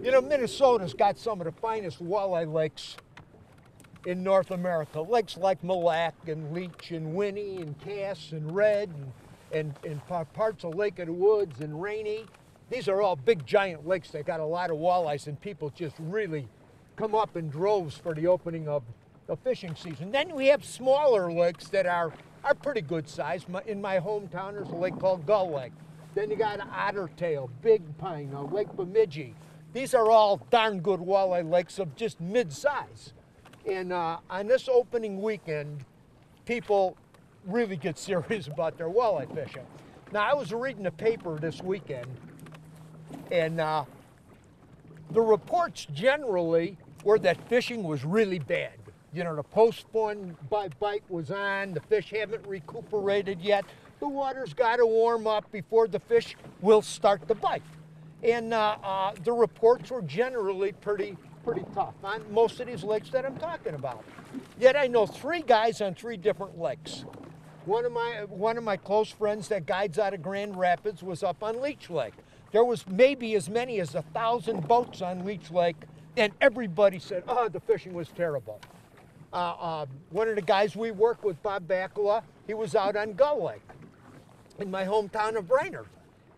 You know, Minnesota's got some of the finest walleye lakes in North America. Lakes like Mille Lacs and Leech and Winnie and Cass and Red and parts of Lake of the Woods and Rainy. These are all big giant lakes that got a lot of walleyes, and people just really come up in droves for the opening of the fishing season. Then we have smaller lakes that are pretty good size. In my hometown, there's a lake called Gull Lake. Then you got Otter Tail, Big Pine, Lake Bemidji. These are all darn good walleye lakes of just mid-size. And on this opening weekend, people really get serious about their walleye fishing. Now, I was reading the paper this weekend, and the reports generally were that fishing was really bad. You know, the post-spawn bite was on, the fish haven't recuperated yet, the water's got to warm up before the fish will start to bite. And the reports were generally pretty tough on most of these lakes that I'm talking about. Yet I know 3 guys on 3 different lakes. One of my close friends that guides out of Grand Rapids was up on Leech Lake. There was maybe as many as 1,000 boats on Leech Lake, and everybody said, oh, the fishing was terrible. One of the guys we work with, Bob Bacala, he was out on Gull Lake in my hometown of Brainerd,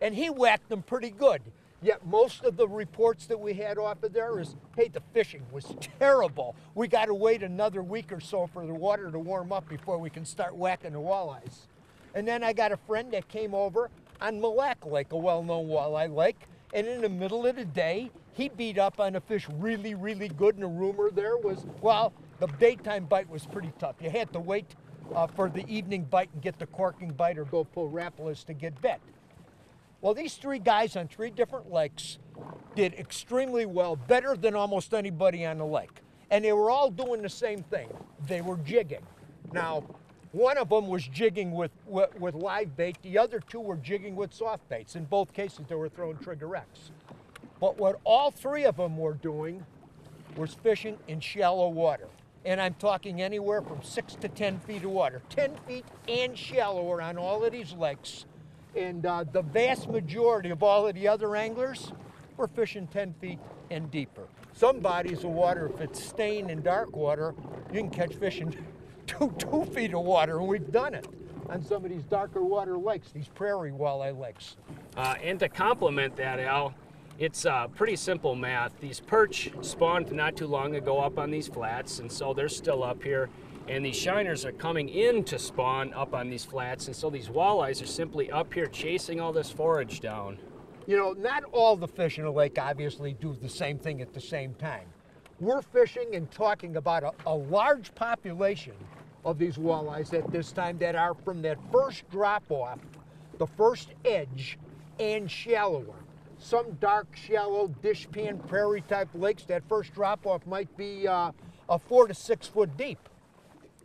and he whacked them pretty good. Yet most of the reports that we had off of there is, hey, the fishing was terrible. We got to wait another week or so for the water to warm up before we can start whacking the walleyes. And then I got a friend that came over on Mille Lacs Lake, a well-known walleye lake, and in the middle of the day, he beat up on a fish really, really good, and the rumor there was, well, the daytime bite was pretty tough. You had to wait for the evening bite and get the corking bite or go pull Rapalas to get bit. Well, these 3 guys on 3 different lakes did extremely well, better than almost anybody on the lake. And they were all doing the same thing. They were jigging. Now, one of them was jigging with live bait. The other 2 were jigging with soft baits. In both cases, they were throwing Trigger X. But what all 3 of them were doing was fishing in shallow water. And I'm talking anywhere from 6 to 10 feet of water. 10 feet and shallower on all of these lakes. And the vast majority of all of the other anglers were fishing 10 feet and deeper. Some bodies of water, if it's stained in dark water, you can catch fish in 2 feet of water, and we've done it on some of these darker water lakes, these prairie walleye lakes. And to complement that, Al, it's pretty simple math. These perch spawned not too long ago up on these flats, and so they're still up here. And these shiners are coming in to spawn up on these flats, and so these walleyes are simply up here chasing all this forage down. You know, not all the fish in a lake obviously do the same thing at the same time. We're fishing and talking about a large population of these walleyes at this time that are from that first drop-off, the first edge, and shallower. Some dark, shallow, dishpan, prairie-type lakes, that first drop-off might be a 4 to 6 foot deep.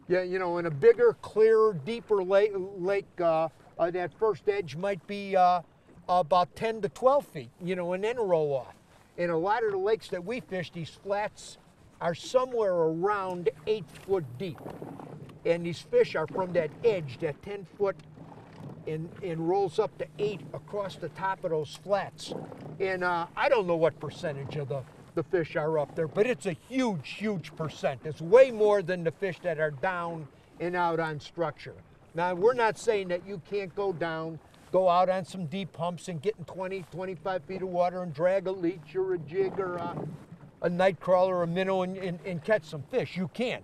Yeah, you know, in a bigger, clearer, deeper lake, that first edge might be about 10 to 12 feet, you know, and then roll off. In a lot of the lakes that we fish, these flats are somewhere around 8 foot deep. And these fish are from that edge, that 10 foot, and rolls up to 8 across the top of those flats. And I don't know what percentage of the fish are up there, but it's a huge, huge percent. It's way more than the fish that are down and out on structure. Now, we're not saying that you can't go down, go out on some deep humps and get in 20, 25 feet of water and drag a leech or a jig or a night crawler or a minnow and catch some fish. You can.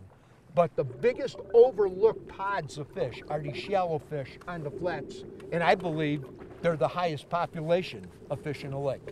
But the biggest overlooked pods of fish are these shallow fish on the flats, and I believe they're the highest population of fish in the lake.